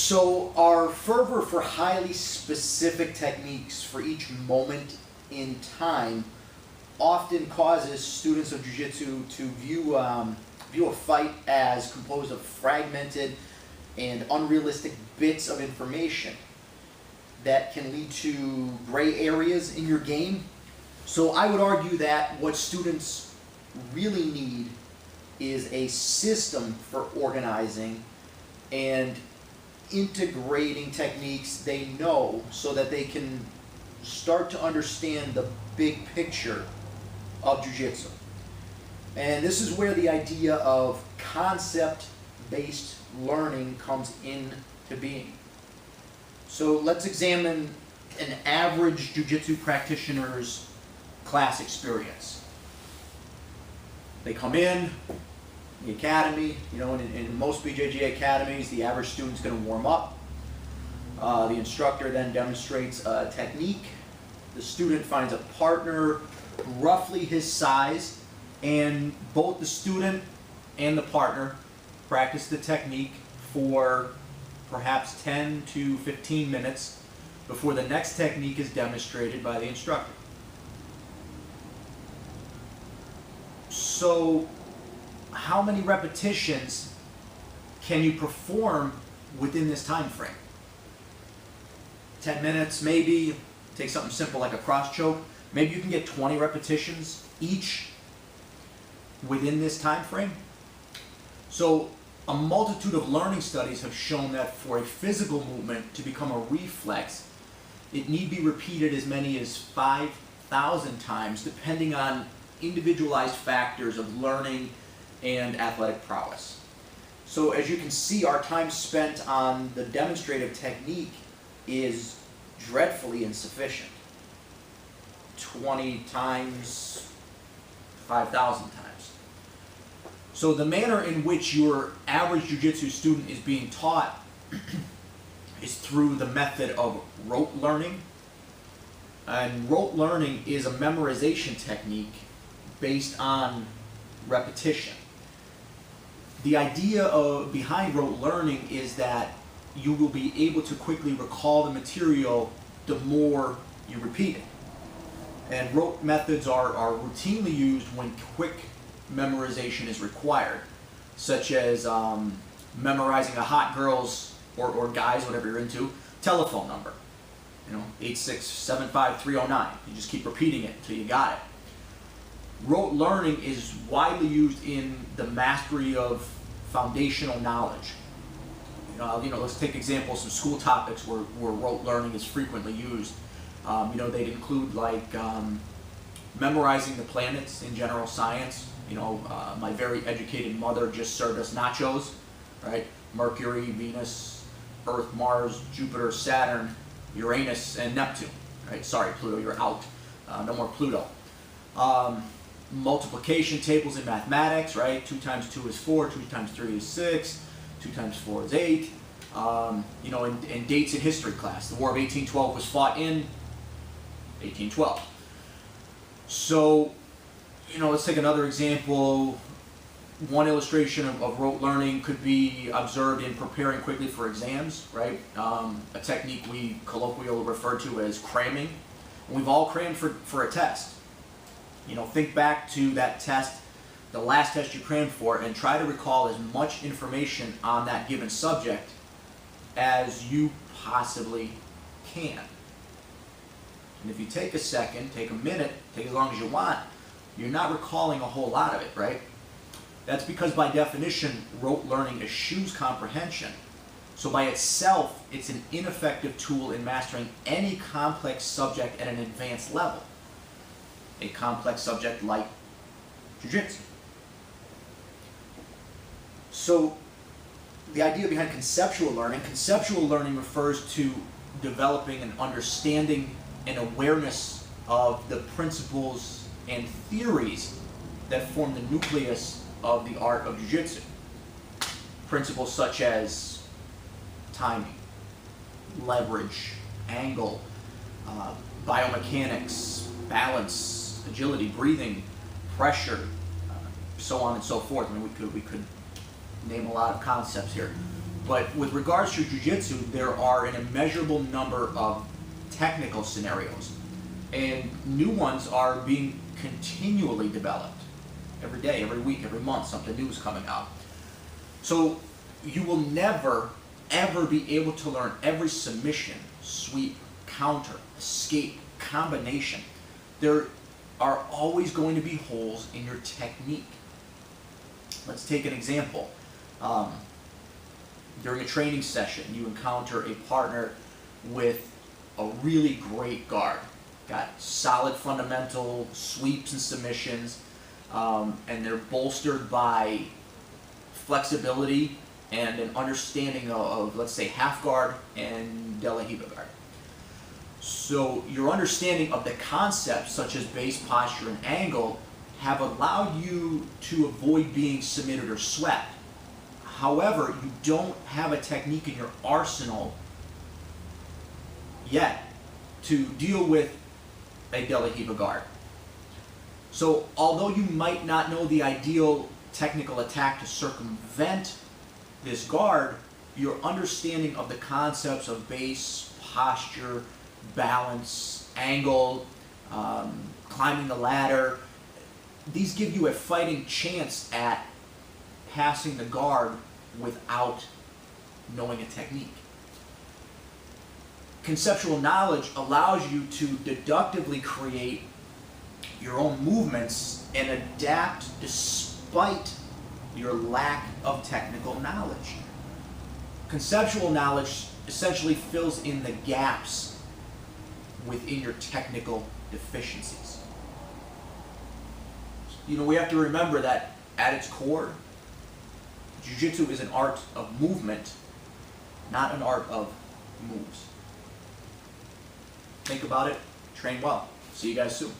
So our fervor for highly specific techniques for each moment in time often causes students of Jiu-Jitsu to view a fight as composed of fragmented and unrealistic bits of information that can lead to gray areas in your game. So I would argue that what students really need is a system for organizing and integrating techniques they know so that they can start to understand the big picture of Jiu-Jitsu. And this is where the idea of concept-based learning comes into being. So let's examine an average Jiu-Jitsu practitioner's class experience. They come in the academy, in most BJJ academies, the average student's going to warm up. The instructor then demonstrates a technique. The student finds a partner roughly his size, and both the student and the partner practice the technique for perhaps 10 to 15 minutes before the next technique is demonstrated by the instructor. So, how many repetitions can you perform within this time frame? 10 minutes, maybe. Take something simple like a cross choke. Maybe you can get 20 repetitions each within this time frame. So a multitude of learning studies have shown that for a physical movement to become a reflex, it need be repeated as many as 5,000 times, depending on individualized factors of learning and athletic prowess. So as you can see, our time spent on the demonstrative technique is dreadfully insufficient. 20 times 5,000 times. So the manner in which your average Jiu-Jitsu student is being taught is through the method of rote learning. And rote learning is a memorization technique based on repetition. The idea behind rote learning is that you will be able to quickly recall the material the more you repeat it. And rote methods are routinely used when quick memorization is required, such as memorizing a hot girl's or guy's, whatever you're into, telephone number. 8675309. You just keep repeating it until you got it. Rote learning is widely used in the mastery of foundational knowledge. Let's take examples of school topics where rote learning is frequently used. They'd include memorizing the planets in general science. My very educated mother just served us nachos, right? Mercury, Venus, Earth, Mars, Jupiter, Saturn, Uranus, and Neptune, right? Sorry, Pluto, you're out. No more Pluto. Multiplication tables in mathematics, right? 2 times 2 is 4, 2 times 3 is 6, 2 times 4 is 8. And dates in history class. The War of 1812 was fought in 1812. So, let's take another example. One illustration of rote learning could be observed in preparing quickly for exams, right? A technique we colloquially refer to as cramming. We've all crammed for a test. Think back to that test, the last test you crammed for, and try to recall as much information on that given subject as you possibly can. And if you take a second, take a minute, take as long as you want, you're not recalling a whole lot of it, right? That's because by definition, rote learning eschews comprehension. So by itself, it's an ineffective tool in mastering any complex subject at an advanced level. A complex subject like Jiu-Jitsu. So the idea behind conceptual learning refers to developing an understanding and awareness of the principles and theories that form the nucleus of the art of Jiu-Jitsu. Principles such as timing, leverage, angle, biomechanics, balance, agility, breathing, pressure, so on and so forth. We could name a lot of concepts here. But with regards to jiu-jitsu, there are an immeasurable number of technical scenarios, and new ones are being continually developed. Every day, every week, every month, something new is coming out. So you will never, ever be able to learn every submission, sweep, counter, escape, combination. There are always going to be holes in your technique. Let's take an example. During a training session, you encounter a partner with a really great guard. Got solid fundamental sweeps and submissions, and they're bolstered by flexibility and an understanding of let's say, half guard and de la Riva guard. So your understanding of the concepts such as base, posture, and angle have allowed you to avoid being submitted or swept. However, you don't have a technique in your arsenal yet to deal with a de la Riva guard. So although you might not know the ideal technical attack to circumvent this guard, your understanding of the concepts of base, posture, balance, angle, climbing the ladder, these give you a fighting chance at passing the guard without knowing a technique. Conceptual knowledge allows you to deductively create your own movements and adapt despite your lack of technical knowledge. Conceptual knowledge essentially fills in the gaps within your technical deficiencies. You know, we have to remember that at its core, jiu-jitsu is an art of movement, not an art of moves. Think about it, train well. See you guys soon.